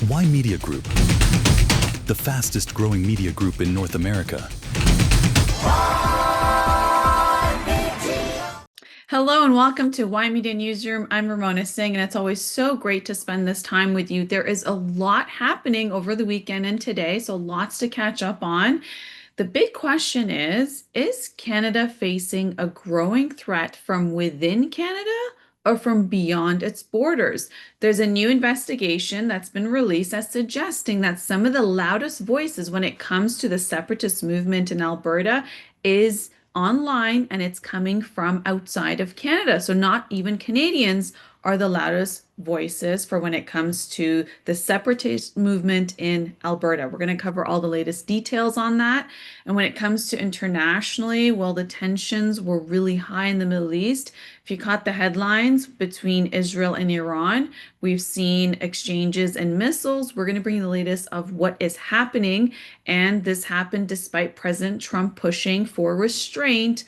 Why Media Group? The fastest growing media group in North America. Hello and welcome to Why Media Newsroom. I'm Ramona Singh, and it's always so great to spend this time with you. There is a lot happening over the weekend and today, so lots to catch up on. The big question is Canada facing a growing threat from within Canada or from beyond its borders? There's a new investigation that's been released that's suggesting that some of the loudest voices when it comes to the separatist movement in Alberta is online and it's coming from outside of Canada. So not even Canadians are the loudest voices for when it comes to the separatist movement in Alberta. We're going to cover all the latest details on that. And when it comes to internationally, well, the tensions were really high in the Middle East. If you caught the headlines between Israel and Iran, we've seen exchanges and missiles. We're going to bring you the latest of what is happening. And this happened despite President Trump pushing for restraint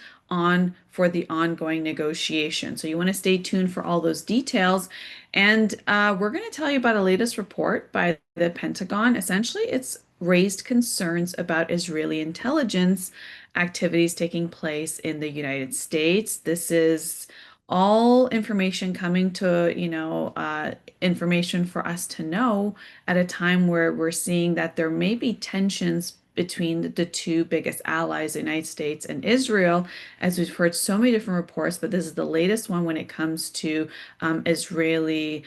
for the ongoing negotiation. So you want to stay tuned for all those details. And we're going to tell you about a latest report by the Pentagon. Essentially, it's raised concerns about Israeli intelligence activities taking place in the United States. This is all information coming to, information for us to know at a time where we're seeing that there may be tensions between the two biggest allies, the United States and Israel, as we've heard so many different reports, but this is the latest one when it comes to Israeli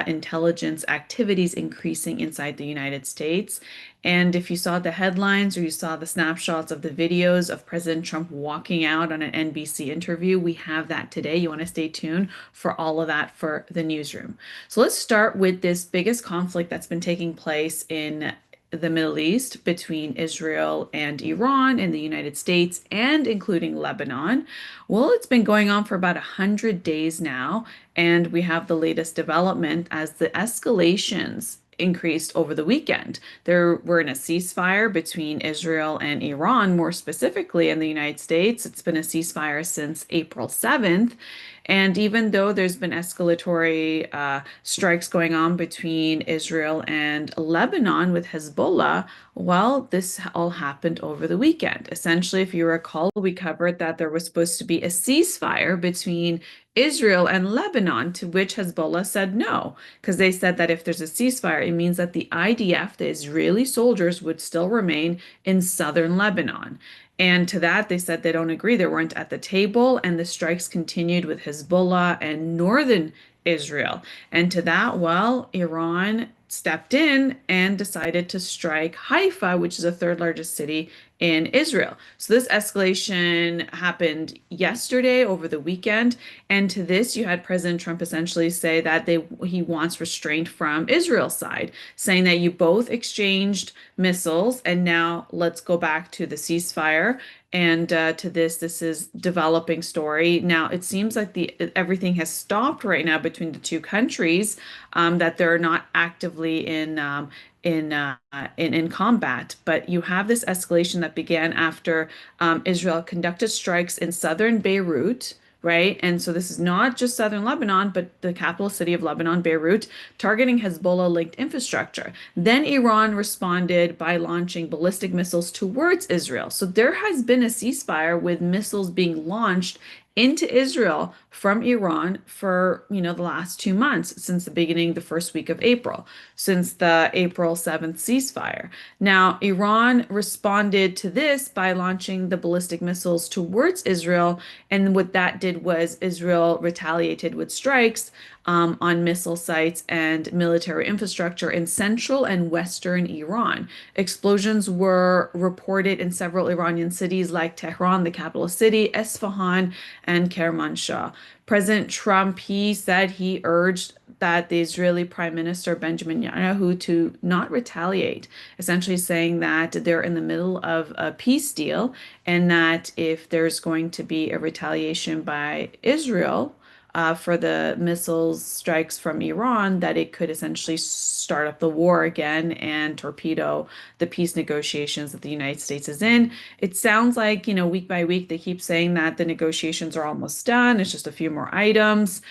intelligence activities increasing inside the United States. And if you saw the headlines or you saw the snapshots of the videos of President Trump walking out on an NBC interview, we have that today. You want to stay tuned for all of that for the newsroom. So let's start with this biggest conflict that's been taking place in the Middle East between Israel and Iran and the United States and including Lebanon. Well, it's been going on for about 100 days now, and we have the latest development as the escalations increased over the weekend. There were in a ceasefire between Israel and Iran, more specifically in the United States. It's been a ceasefire since April 7th. And even though there's been escalatory strikes going on between Israel and Lebanon with Hezbollah, well, this all happened over the weekend. Essentially, if you recall, we covered that there was supposed to be a ceasefire between Israel and Lebanon, to which Hezbollah said no, because they said that if there's a ceasefire, it means that the IDF, the Israeli soldiers, would still remain in southern Lebanon. And to that, they said they don't agree. They weren't at the table, and the strikes continued with Hezbollah and northern Israel. And to that, well, Iran stepped in and decided to strike Haifa, which is the third largest city in Israel. So this escalation happened yesterday over the weekend. And to this, you had President Trump essentially say that he wants restraint from Israel's side, saying that you both exchanged missiles and now let's go back to the ceasefire. And to this is developing story. Now it seems like everything has stopped right now between the two countries, that they're not actively in combat. But you have this escalation that began after Israel conducted strikes in southern Beirut. Right. And so this is not just southern Lebanon, but the capital city of Lebanon, Beirut, targeting Hezbollah linked infrastructure. Then Iran responded by launching ballistic missiles towards Israel. So there has been a ceasefire with missiles being launched into Israel from Iran for, the last 2 months since the first week of April, since the April 7th ceasefire. Now, Iran responded to this by launching the ballistic missiles towards Israel. And what that did was Israel retaliated with strikes on missile sites and military infrastructure in central and western Iran. Explosions were reported in several Iranian cities like Tehran, the capital city, Esfahan, and Kermanshah. President Trump, he said he urged that the Israeli Prime Minister Benjamin Netanyahu to not retaliate, essentially saying that they're in the middle of a peace deal and that if there's going to be a retaliation by Israel, for the missiles strikes from Iran, that it could essentially start up the war again and torpedo the peace negotiations that the United States is in. It sounds like, week by week, they keep saying that the negotiations are almost done. It's just a few more items.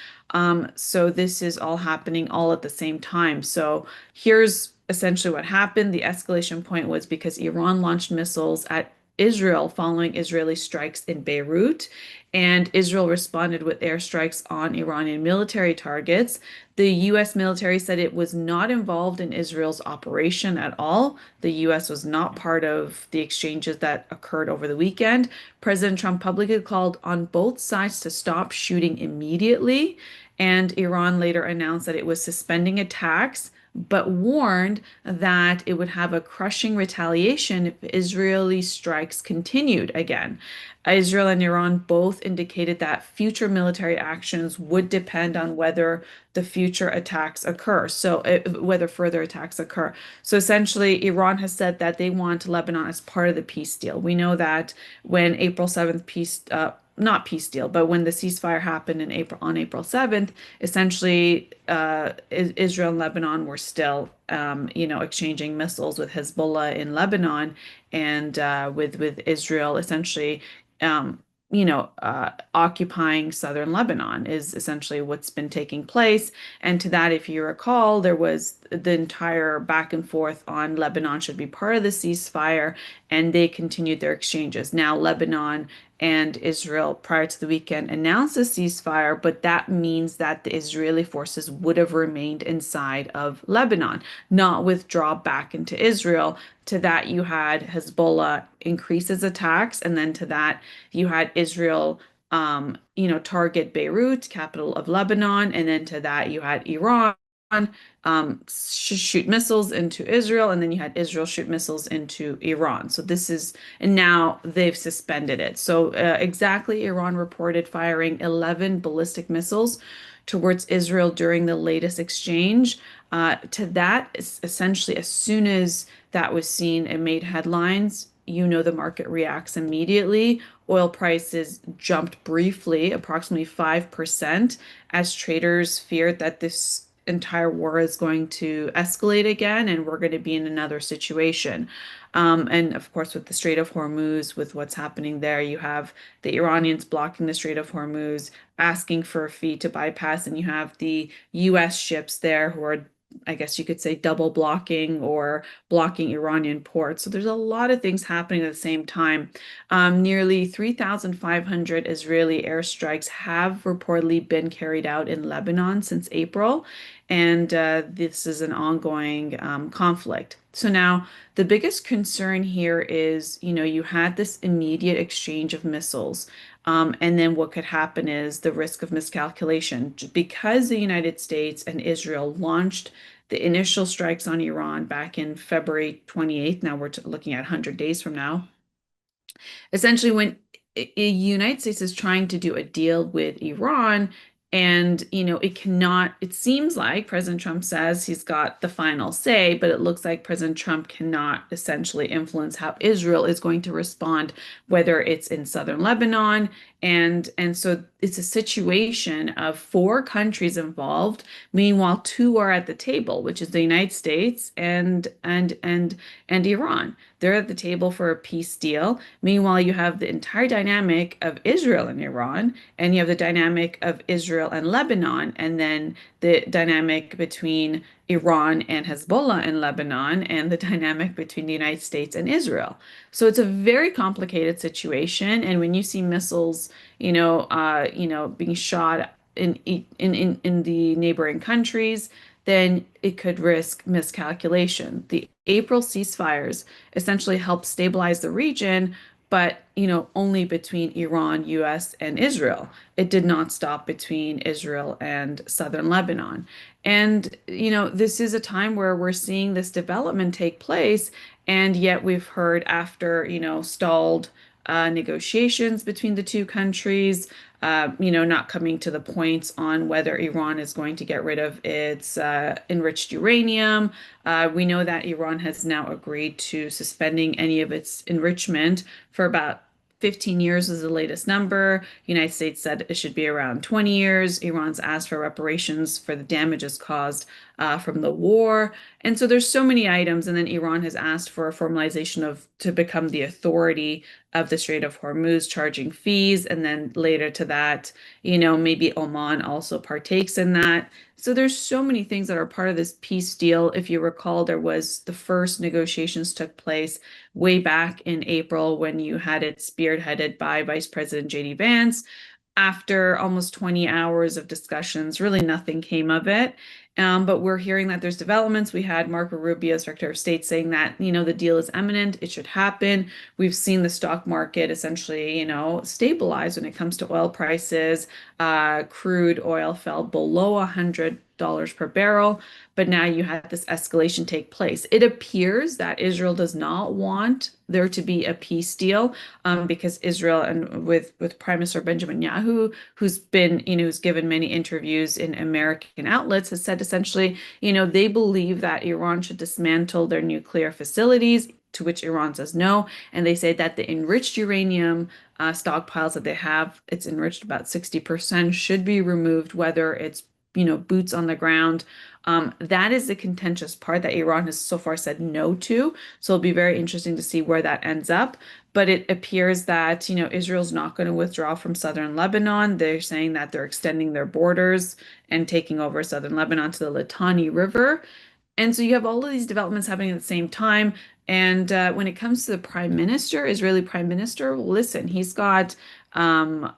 So this is all happening all at the same time. So here's essentially what happened. The escalation point was because Iran launched missiles at Israel following Israeli strikes in Beirut, and Israel responded with airstrikes on Iranian military targets. The U.S. military said it was not involved in Israel's operation at all. The U.S. was not part of the exchanges that occurred over the weekend. President Trump publicly called on both sides to stop shooting immediately, and Iran later announced that it was suspending attacks, but warned that it would have a crushing retaliation if Israeli strikes continued again. Israel and Iran both indicated that future military actions would depend on whether the future attacks occur. So, whether further attacks occur. So, essentially, Iran has said that they want Lebanon as part of the peace deal. We know that when April 7th not peace deal, but when the ceasefire happened on April 7th, essentially Israel and Lebanon were still exchanging missiles with Hezbollah in Lebanon, and with Israel essentially occupying southern Lebanon is essentially what's been taking place. And to that, if you recall, there was the entire back and forth on Lebanon should be part of the ceasefire, and they continued their exchanges. Now, Lebanon and Israel prior to the weekend announced a ceasefire, but that means that the Israeli forces would have remained inside of Lebanon, not withdraw back into Israel. To that, you had Hezbollah increase its attacks, and then to that, you had Israel, target Beirut, capital of Lebanon, and then to that, you had Iran shoot missiles into Israel, and then you had Israel shoot missiles into Iran. So and now they've suspended it. So exactly, Iran reported firing 11 ballistic missiles towards Israel during the latest exchange. To that, essentially, as soon as that was seen, it made headlines. The market reacts immediately. Oil prices jumped briefly, approximately 5%, as traders feared that this entire war is going to escalate again and we're going to be in another situation. And of course, with the Strait of Hormuz, with what's happening there, you have the Iranians blocking the Strait of Hormuz, asking for a fee to bypass, and you have the US ships there who are, I guess you could say, double blocking or blocking Iranian ports. So there's a lot of things happening at the same time. Nearly 3,500 Israeli airstrikes have reportedly been carried out in Lebanon since April, and this is an ongoing conflict. So now the biggest concern here is, you had this immediate exchange of missiles. And then what could happen is the risk of miscalculation. Because the United States and Israel launched the initial strikes on Iran back in February 28th. Now we're looking at 100 days from now. Essentially, when the United States is trying to do a deal with Iran, and it seems like President Trump says he's got the final say, but it looks like President Trump cannot essentially influence how Israel is going to respond, whether it's in southern Lebanon. And so it's a situation of four countries involved. Meanwhile, two are at the table, which is the United States and Iran. They're at the table for a peace deal. Meanwhile, you have the entire dynamic of Israel and Iran, and you have the dynamic of Israel and Lebanon, and then the dynamic between Iran and Hezbollah in Lebanon, and the dynamic between the United States and Israel. So it's a very complicated situation. And when you see missiles, being shot in the neighboring countries, then it could risk miscalculation. The April ceasefires essentially helped stabilize the region, but only between Iran, US, and Israel. It did not stop between Israel and southern Lebanon. And this is a time where we're seeing this development take place, and yet we've heard after stalled negotiations between the two countries, not coming to the points on whether Iran is going to get rid of its enriched uranium. We know that Iran has now agreed to suspending any of its enrichment for about 15 years is the latest number. United States said it should be around 20 years. Iran's asked for reparations for the damages caused from the war. And so there's so many items. And then Iran has asked for a formalization to become the authority of the Strait of Hormuz, charging fees. And then later to that, maybe Oman also partakes in that. So there's so many things that are part of this peace deal. If you recall, there was the first negotiations took place way back in April when you had it spearheaded by Vice President JD Vance. After almost 20 hours of discussions, really nothing came of it. But we're hearing that there's developments. We had Marco Rubio, Secretary of State, saying that, the deal is imminent, it should happen. We've seen the stock market essentially, stabilize when it comes to oil prices. Crude oil fell below $100 per barrel, but now you had this escalation take place. It appears that Israel does not want there to be a peace deal, because Israel and with Prime Minister Benjamin Netanyahu, who's been, who's given many interviews in American outlets, has said essentially, they believe that Iran should dismantle their nuclear facilities, to which Iran says no. And they say that the enriched uranium stockpiles that they have, it's enriched about 60%, should be removed, whether it's, boots on the ground. That is the contentious part that Iran has so far said no to. So it'll be very interesting to see where that ends up. But it appears that, Israel's not going to withdraw from southern Lebanon. They're saying that they're extending their borders and taking over southern Lebanon to the Litani River. And so you have all of these developments happening at the same time. And when it comes to the prime minister, Israeli prime minister, listen, he's got, a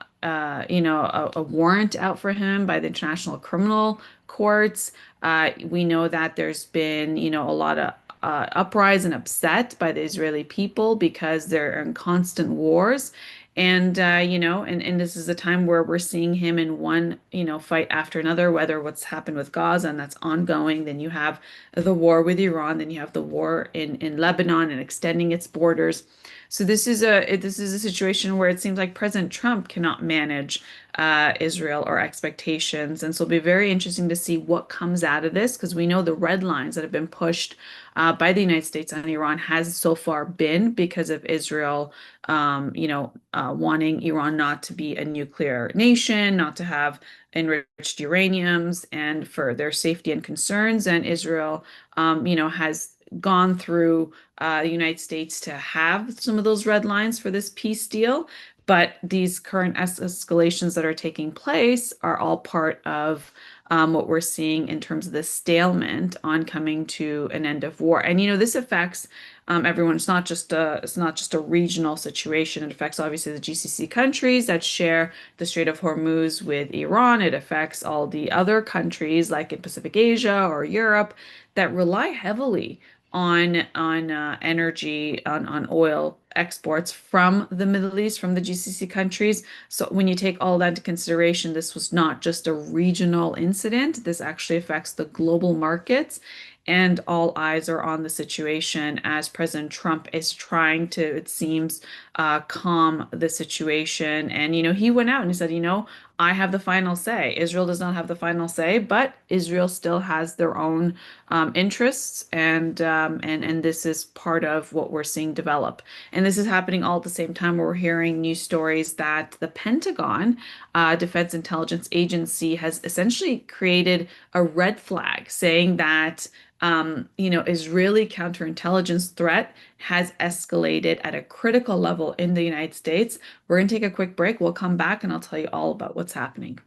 warrant out for him by the International Criminal Courts. We know that there's been, a lot of uprise and upset by the Israeli people because they're in constant wars. And and this is a time where we're seeing him in one, fight after another, whether what's happened with Gaza and that's ongoing, then you have the war with Iran, then you have the war in Lebanon and extending its borders. So this is a situation where it seems like President Trump cannot manage Israel or expectations, and so it'll be very interesting to see what comes out of this, because we know the red lines that have been pushed by the United States on Iran has so far been because of Israel, wanting Iran not to be a nuclear nation, not to have enriched uraniums, and for their safety and concerns. And Israel, has gone through the United States to have some of those red lines for this peace deal. But these current escalations that are taking place are all part of what we're seeing in terms of the stalemate on coming to an end of war. And this affects everyone. It's not just a regional situation. It affects obviously the GCC countries that share the Strait of Hormuz with Iran. It affects all the other countries like in Pacific Asia or Europe that rely heavily on energy, on oil exports from the Middle East, from the GCC countries. So when you take all that into consideration, this was not just a regional incident. This actually affects the global markets. And all eyes are on the situation as President Trump is trying to, it seems, calm the situation. And, he went out and he said, I have the final say. Israel does not have the final say, but Israel still has their own interests, and this is part of what we're seeing develop. And this is happening all at the same time where we're hearing news stories that the Pentagon, Defense Intelligence Agency, has essentially created a red flag saying that Israeli counterintelligence threat has escalated at a critical level in the United States. We're going to take a quick break. We'll come back and I'll tell you all about what's happening.